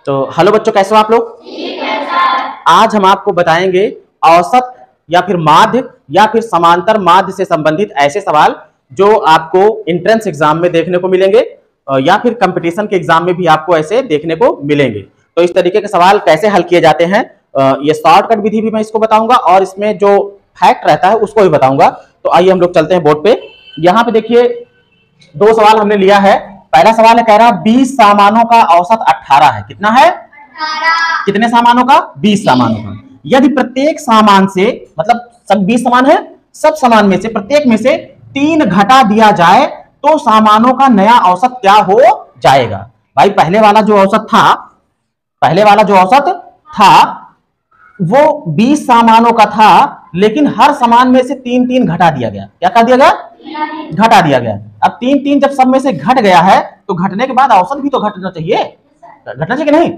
तो हेलो बच्चों, कैसे हो आप लोग? ठीक है सर। आज हम आपको बताएंगे औसत या फिर माध्य या फिर समांतर माध्य से संबंधित ऐसे सवाल जो आपको एंट्रेंस एग्जाम में देखने को मिलेंगे या फिर कंपटीशन के एग्जाम में भी आपको ऐसे देखने को मिलेंगे। तो इस तरीके के सवाल कैसे हल किए जाते हैं, ये शॉर्टकट विधि भी मैं इसको बताऊंगा और इसमें जो फैक्ट रहता है उसको भी बताऊंगा। तो आइए हम लोग चलते हैं बोर्ड पे। यहाँ पे देखिए दो सवाल हमने लिया है। पहला सवाल है, कह रहा 20 सामानों का औसत 18 है। कितना है? 18। कितने सामानों का? 20 सामानों का। यदि प्रत्येक सामान से, मतलब सब 20 सामान है, सब सामान में से प्रत्येक में से 3 घटा दिया जाए तो सामानों का नया औसत क्या हो जाएगा? भाई पहले वाला जो औसत था वो 20 सामानों का था, लेकिन हर सामान में से 3-3 घटा दिया गया। क्या कर दिया गया? घटा दिया गया। अब 3-3 जब सब में से घट गया है तो घटने के बाद औसत भी तो घटना चाहिए कि नहीं?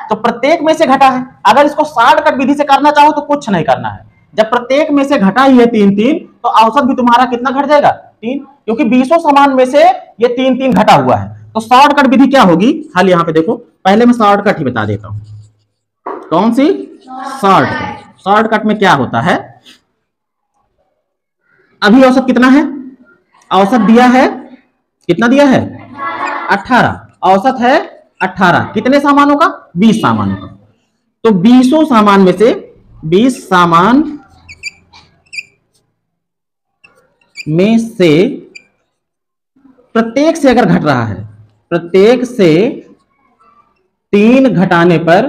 तो प्रत्येक में से घटा है। अगर इसको शॉर्टकट विधि से करना चाहो तो कुछ नहीं करना है। जब प्रत्येक में से घटा ही है 3-3 तो औसत भी तुम्हारा कितना घट जाएगा? 3, क्योंकि 20 सामान में से ये 3-3 घटा हुआ है। तो शॉर्टकट विधि क्या होगी? हाल यहाँ पे देखो, पहले मैं शॉर्टकट ही बता देता हूं। कौन सी? शॉर्टकट में क्या होता है, अभी औसत कितना है? औसत दिया है, कितना दिया है? 18। औसत है 18। कितने सामानों का? 20 सामानों का। तो 20 सामान में से 20 सामान में से प्रत्येक से अगर घट रहा है, प्रत्येक से 3 घटाने पर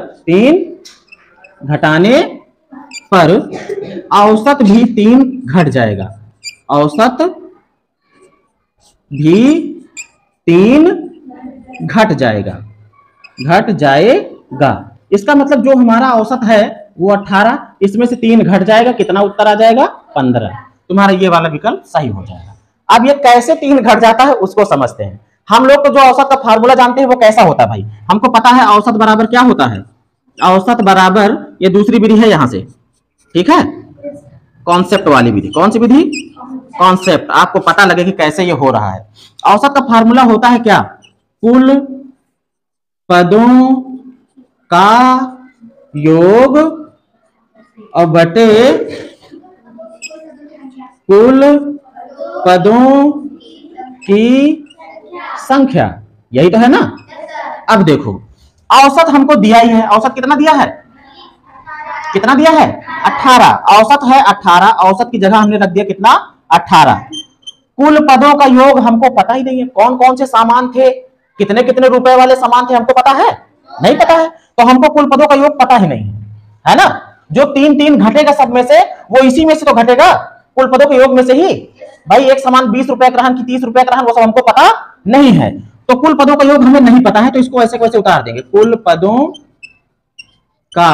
औसत भी 3 घट जाएगा। औसत भी 3 घट जाएगा। इसका मतलब जो हमारा औसत है वो 18, इसमें से 3 घट जाएगा। कितना उत्तर आ जाएगा? 15। तुम्हारा ये वाला विकल्प सही हो जाएगा। अब ये कैसे 3 घट जाता है उसको समझते हैं। हम लोग को जो औसत का फार्मूला जानते हैं वो कैसा होता है भाई? हमको पता है औसत बराबर क्या होता है। औसत बराबर, ये दूसरी विधि है यहां से, ठीक है, कॉन्सेप्ट वाली विधि। कौन सी विधि? कॉन्सेप्ट। आपको पता लगे कि कैसे ये हो रहा है। औसत का फार्मूला होता है क्या? कुल पदों का योग और बटे कुल पदों की संख्या। यही तो है ना? अब देखो, औसत हमको दिया ही है। औसत कितना दिया है? 18। औसत है 18। औसत की जगह हमने रख दिया कितना? 18। कुल पदों का योग हमको पता ही नहीं है। कौन कौन से सामान थे, कितने कितने रुपए वाले सामान थे, हमको पता है? नहीं पता है। तो हमको कुल पदों का योग पता ही नहीं है ना? जो 3-3 घटेगा सब में से, वो इसी में से तो घटेगा, कुल पदों के योग में से ही। भाई एक सामान 20 रुपए का रहन की 30 रुपए का रहन, वो सब हमको पता नहीं है। तो कुल पदों का योग हमें नहीं पता है, तो इसको ऐसे कैसे उतार देंगे? कुल पदों का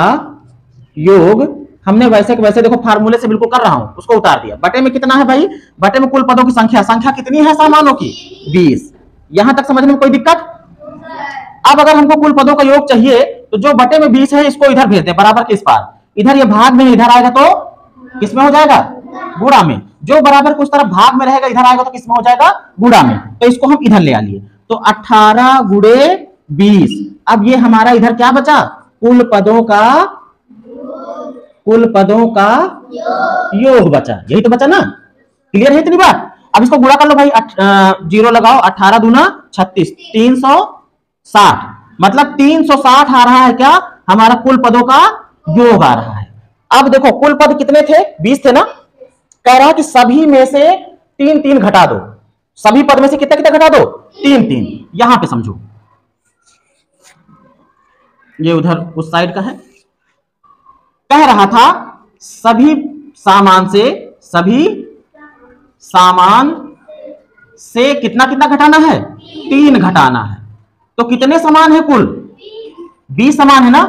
योग हमने वैसे के वैसे, देखो फार्मूले से बिल्कुल कर रहा हूं, उसको उतार दिया। बटे में कितना है भाई? बटे में कुल पदों की संख्या कितनी है सामानों की? 20। यहां तक समझने में कोई दिक्कत? अब अगर हमको कुल पदों का योग चाहिए तो जो बटे में 20 है इसको इधर भेज दे, बराबर के इस पार। इधर ये भाग में इधर आएगा तो किसमें हो जाएगा? गुणा में। जो बराबर को उस तरफ भाग में रहेगा, इधर आएगा तो किसमें हो जाएगा? गुणा में। तो इसको हम इधर ले आ लिए, तो 18 गुणे 20। अब ये हमारा इधर क्या बचा? कुल पदों का योग बचा। यही तो बचा ना? क्लियर है इतनी बात? अब इसको गुणा कर लो भाई, 0 लगाओ। 18 दूना 36, 360। मतलब 360 आ रहा है क्या? हमारा कुल पदों का योग आ रहा है। अब देखो कुल पद कितने थे? 20 थे ना? कह रहा है कि सभी में से 3-3 घटा दो। सभी पद में से कितना कितना घटा दो? 3-3। यहां पे समझो, ये उधर उस साइड का है। कह रहा था सभी सामान से कितना कितना घटाना है? 3 घटाना है। तो कितने सामान है कुल? 20 सामान है ना?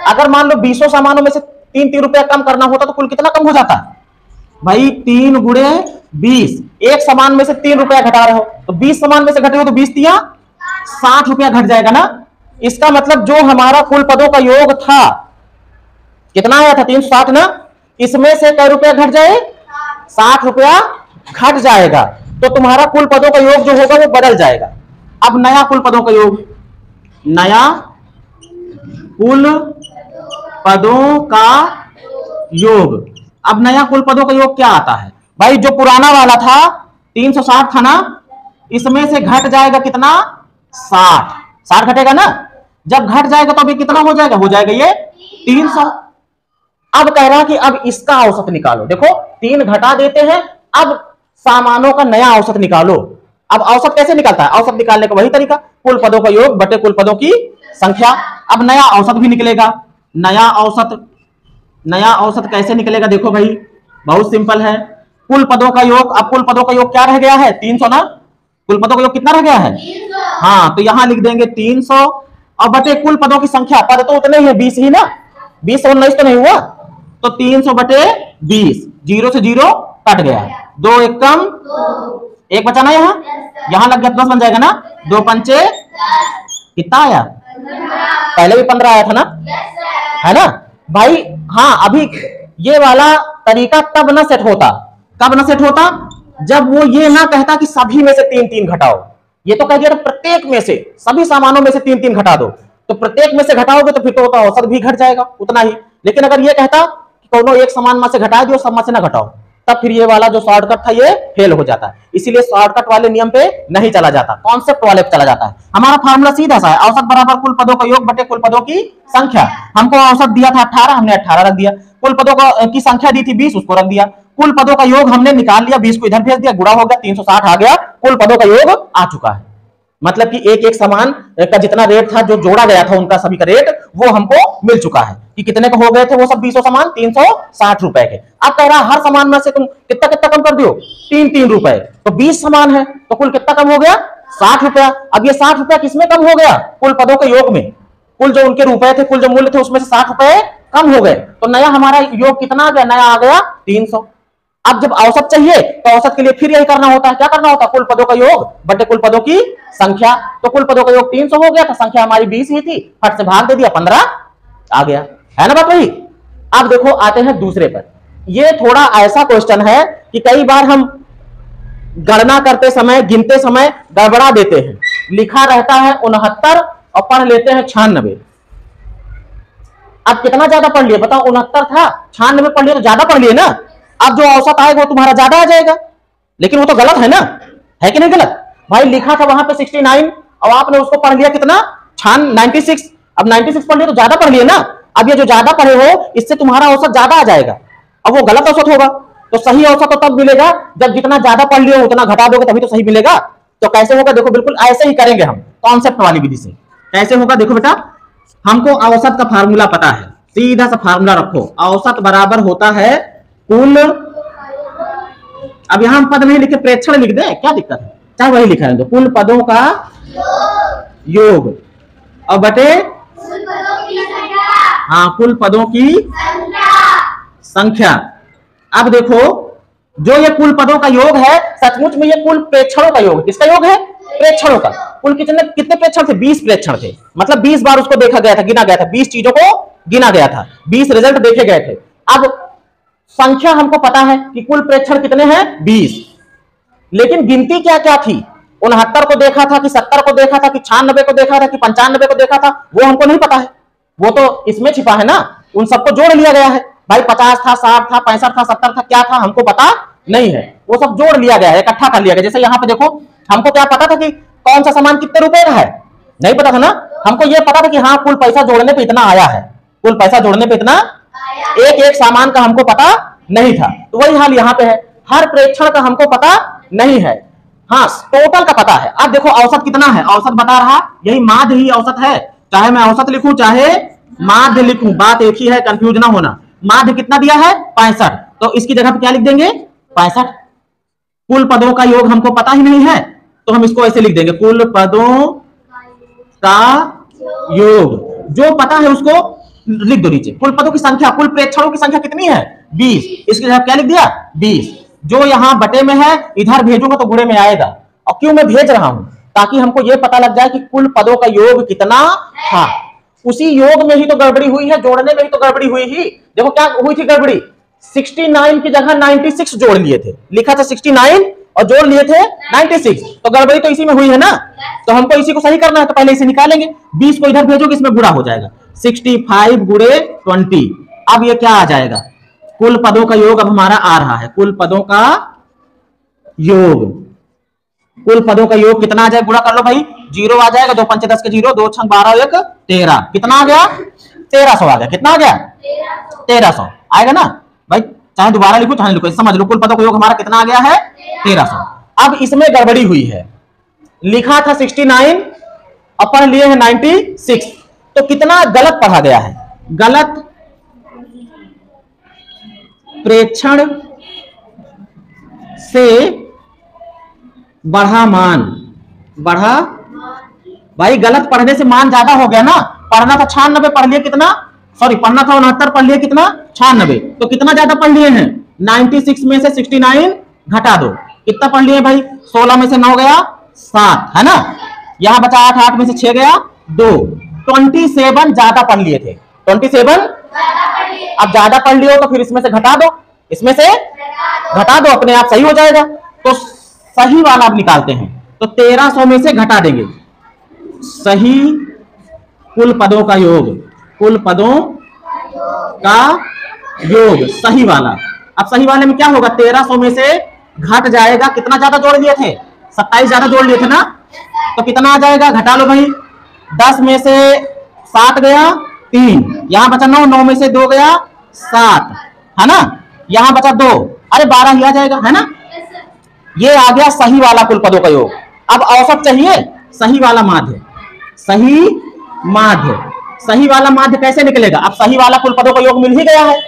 अगर मान लो 20 सामानों में से 3-3 रुपया कम करना होता तो कुल कितना कम हो जाता भाई? 3 गुणे 20। एक सामान में से 3 रुपया घटा रहे हो तो 20 सामान में से घटे हो तो 20 दिया 60 रुपया घट जाएगा ना? इसका मतलब जो हमारा कुल पदों का योग था कितना आया था? 360 ना? इसमें से कै रुपया घट जाए? 60 रुपया घट जाएगा। तो तुम्हारा कुल पदों का योग जो होगा वो बदल जाएगा। अब नया कुल पदों का योग, नया कुल पदों का योग। अब नया कुल पदों का योग क्या आता है भाई? जो पुराना वाला था 360 था ना, इसमें से घट जाएगा कितना? 60। 60 घटेगा ना, जब घट जाएगा तो अभी कितना हो जाएगा? हो जाएगा ये 300। अब कह रहा कि अब इसका औसत निकालो। देखो 3 घटा देते हैं, अब सामानों का नया औसत निकालो। अब औसत कैसे निकलता है? औसत निकालने का वही तरीका, कुल पदों का योग बटे कुल पदों की संख्या। अब नया औसत भी निकलेगा। नया औसत कैसे निकलेगा? देखो भाई बहुत सिंपल है, कुल पदों का योग। अब कुल पदों का योग क्या रह गया है? 300 ना। कुल पदों का योग कितना रह गया है? हाँ, तो यहां लिख देंगे 300 और बटे कुल पदों की संख्या। पद तो उतने ही है, 20 ही ना, 20 और 19 तो नहीं हुआ, तो 300 बटे 20। 0 से 0 कट गया, 2 एक कम, 1 बचा ना, यहां लग गया 10 बन जाएगा ना। 2 पंचे कितना आया? पहले भी 15 आया था ना, है ना भाई? हाँ, अभी ये वाला तरीका तब ना सेट होता। कब ना सेट होता? जब वो ये ना कहता कि सभी में से 3-3 घटाओ। ये तो कह दिया था प्रत्येक में से, सभी सामानों में से 3-3 घटा दो, तो प्रत्येक में से घटाओगे तो फिर तो होता औसत भी घट जाएगा उतना ही। लेकिन अगर ये कहता कि कोनो एक सामान में से घटा दियो, सब में से ना घटाओ, तब फिर ये वाला जो शॉर्टकट था ये फेल हो जाता है। इसीलिए शॉर्टकट वाले नियम पे नहीं चला जाता, कॉन्सेप्ट वाले पे चला जाता है। हमारा फार्मूला सीधा सा है, औसत बराबर कुल पदों का योग बटे कुल पदों की संख्या। हमको औसत दिया था 18, हमने 18 रख दिया। कुल पदों की संख्या दी थी 20, उसको रख दिया। कुल पदों का योग हमने निकाल लिया, 20 को इधर भेज दिया, गुणा हो गया, 360 आ गया, कुल पदों का योग आ चुका है। मतलब कि एक एक सामान का जितना रेट था, जो जोड़ा गया था उनका सभी का रेट, वो हमको मिल चुका है कि कितने का हो गए थे वो सब 20 सामान 360 रुपए के। अब कह रहा हर सामान में से तुम कितना कितना कम कर दियो? 3-3 रुपए। तो 20 सामान है तो कुल कितना कम हो गया? 60 रुपया। अब ये 60 रुपया किसमें कम हो गया? कुल पदों के योग में। कुल जो उनके रुपए थे, कुल जो मूल्य थे, उसमें से 60 रुपए कम हो गए, तो नया हमारा योग कितना आ गया? नया आ गया 300। अब जब औसत चाहिए तो औसत के लिए फिर यही करना होता है। क्या करना होता है? कुल पदों का योग बटे कुल पदों की संख्या। तो कुल पदों का योग 300 हो गया, तो संख्या हमारी 20 ही थी, फट से भाग दे दिया, 15 आ गया, है ना बात भाई? अब देखो आते हैं दूसरे पर। ये थोड़ा ऐसा क्वेश्चन है कि कई बार हम गणना करते समय, गिनते समय गड़बड़ा देते हैं। लिखा रहता है 69 और पढ़ लेते हैं 96। अब कितना ज्यादा पढ़ लिए बताओ? 69 था, 96 पढ़ लिए तो ज्यादा पढ़ लिए ना। अब जो औसत आएगा वो तुम्हारा ज्यादा आ जाएगा, लेकिन वो तो गलत है ना, है कि नहीं गलत भाई? लिखा था वहां पे 69 और आपने उसको पढ़ लिया कितना? 96। अब 96 पढ़ लिया तो ज्यादा पढ़ लिए ना। अब ये जो ज्यादा पढ़े हो, इससे तुम्हारा औसत ज्यादा आ जाएगा, अब वो गलत औसत होगा। तो सही औसत तो तब मिलेगा जब जितना ज्यादा पढ़ लियो उतना घटा दोगे, तभी तो सही मिलेगा। तो कैसे होगा? देखो बिल्कुल ऐसे ही करेंगे हम, कॉन्सेप्ट वाली विधि से। कैसे होगा देखो बेटा, हमको औसत का फार्मूला पता है, सीधा सा फार्मूला रखो। औसत बराबर होता है कुल, अब यहां हम पद नहीं लिखे, प्रेक्षण लिख दे, क्या दिक्कत है? चाहे वही लिखा है, तो कुल पदों का योग और बटे हाँ कुल पदों की संख्या। अब देखो जो ये कुल पदों का योग है, सचमुच में ये कुल प्रेक्षणों का योग। किसका योग है? प्रेक्षणों का। कुल कितने प्रेक्षण थे? 20 प्रेक्षण थे, मतलब 20 बार उसको देखा गया था, गिना गया था, 20 चीजों को गिना गया था, 20 रिजल्ट देखे गए थे। अब संख्या हमको पता है कि कुल प्रेक्षण कितने हैं? 20। लेकिन गिनती क्या क्या थी? 69 को देखा था कि 70 को देखा था कि 96 को देखा था कि 95 को देखा था, वो हमको नहीं पता है, वो तो इसमें छिपा है ना। उन सबको जोड़ लिया गया है भाई, 50 था, 60 था, 65 था, 70 था, क्या था हमको पता नहीं है, वो सब जोड़ लिया गया है, इकट्ठा कर लिया गया। जैसे यहाँ पे देखो, हमको क्या पता था कि कौन सा सामान कितने रुपए का है? नहीं पता था ना। हमको ये पता था कि हाँ कुल पैसा जोड़ने पे इतना आया है, कुल पैसा जोड़ने पे इतना, एक एक सामान का हमको पता नहीं था। तो वही हाल यहाँ पे है, हर प्रेक्षण का हमको पता नहीं है, हाँ टोटल का पता है। अब देखो औसत कितना है, औसत बता रहा, यही माध्य ही औसत है, चाहे मैं औसत लिखूं चाहे माध्य लिखूं, बात एक ही है, कंफ्यूज ना होना। माध्य कितना दिया है? 65, तो इसकी जगह पे क्या लिख देंगे? 65। कुल पदों का योग हमको पता ही नहीं है, तो हम इसको ऐसे लिख देंगे, कुल पदों का योग। जो पता है उसको लिख दो नीचे। कुल पदों की संख्या, कुल प्रेक्षणों की संख्या कितनी है? 20, इसकी जगह क्या लिख दिया? 20। जो यहां बटे में है, इधर भेजूंगा तो गुणे में आएगा। और क्यों मैं भेज रहा हूं? ताकि हमको यह पता लग जाए कि कुल पदों का योग कितना था। उसी योग में ही तो गड़बड़ी हुई है, जोड़ने में ही तो गड़बड़ी हुई ही। देखो क्या हुई थी गड़बड़ी, 69 की जगह 96 जोड़ लिए थे, लिखा था 69 और जोड़ लिए थे 96, तो गड़बड़ी तो इसी में हुई है ना। तो हमको इसी को सही करना है, तो पहले इसे निकालेंगे, 20 को इधर भेजोगे इसमें गुणा हो जाएगा, 65 गुणे 20। अब ये क्या आ जाएगा, कुल पदों का योग अब हमारा आ रहा है, कुल पदों का योग, कुल पदों का योग कितना आ जाएगा, गुणा कर लो भाई, 0 आ जाएगा, 2 पंचे 10 के 0, 2 छंग 12 1 13, कितना आ गया 1300 आ गया, कितना आ गया 1300 आएगा ना भाई, चाहे दोबारा लिखो चाहे लिखो, समझ लो कुल पदों का योग हमारा कितना आ गया है 1300। अब इसमें गड़बड़ी हुई है, लिखा था 69 अपन लिए है 96, तो कितना गलत पढ़ा गया है, गलत प्रेक्षण से बढ़ा मान, बढ़ा भाई, गलत पढ़ने से मान ज्यादा हो गया ना, पढ़ना था 96 पढ़ लिए कितना, सॉरी पढ़ना था 69 पढ़ लिए कितना 96, तो कितना ज्यादा पढ़ लिए हैं 96 में से 69 घटा दो, कितना पढ़ लिए भाई, 16 में से 9 गया 7 है ना, यहां बचा 8, 8 में से 6 गया 2, 27 ज्यादा पढ़ लिए थे, 27 अब ज्यादा पढ़ लियो तो फिर इसमें से घटा दो, इसमें से घटा दो, अपने आप सही हो जाएगा। तो सही वाला आप निकालते हैं, तो 1300 में से घटा देंगे, सही कुल पदों का योग, कुल पदों का योग सही वाला। अब सही वाले में क्या होगा, 1300 में से घट जाएगा, कितना ज्यादा जोड़ लिए थे 27 ज्यादा जोड़ लिए थे ना, तो कितना आ जाएगा, घटा लो भाई, 10 में से 7 गया 3, यहां बचा 9, 9 में से 2 गया 7 है ना, यहां बचा 2, अरे 12 ही आ जाएगा है ना, ये आ गया सही वाला कुल पदों का योग। अब औसत चाहिए, सही वाला माध्य, सही माध्य, सही वाला माध्य कैसे निकलेगा, अब सही वाला कुल पदों का योग मिल ही गया है,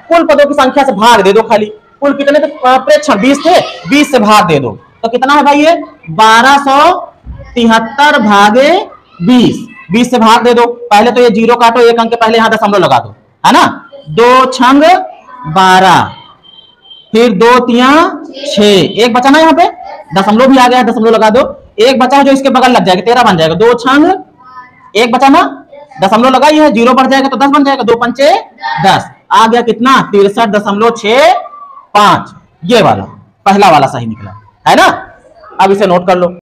कुल पदों की संख्या से भाग दे दो, खाली कुल कितने थे प्रेक्षण 20 थे, 20 से भाग दे दो, तो कितना है भाई ये 1273 भागे 20, 20 से भाग दे दो, पहले तो ये 0 काटो, एक अंक के पहले यहां दशमलव लगा दो है ना, 2 छंग 12, फिर 2 तिया 6, एक बचा ना, यहाँ पे दशमलव भी आ गया, दशमलव लगा दो, एक बचा जो इसके बगल लग जाएगा 13 बन जाएगा, 2 छंग एक बचा ना, दशमलव लगाई है, 0 बढ़ जाएगा तो 10 बन जाएगा, 2 पंचे 10 आ गया कितना 63.65, ये वाला पहला वाला सही निकला है ना। अब इसे नोट कर लो।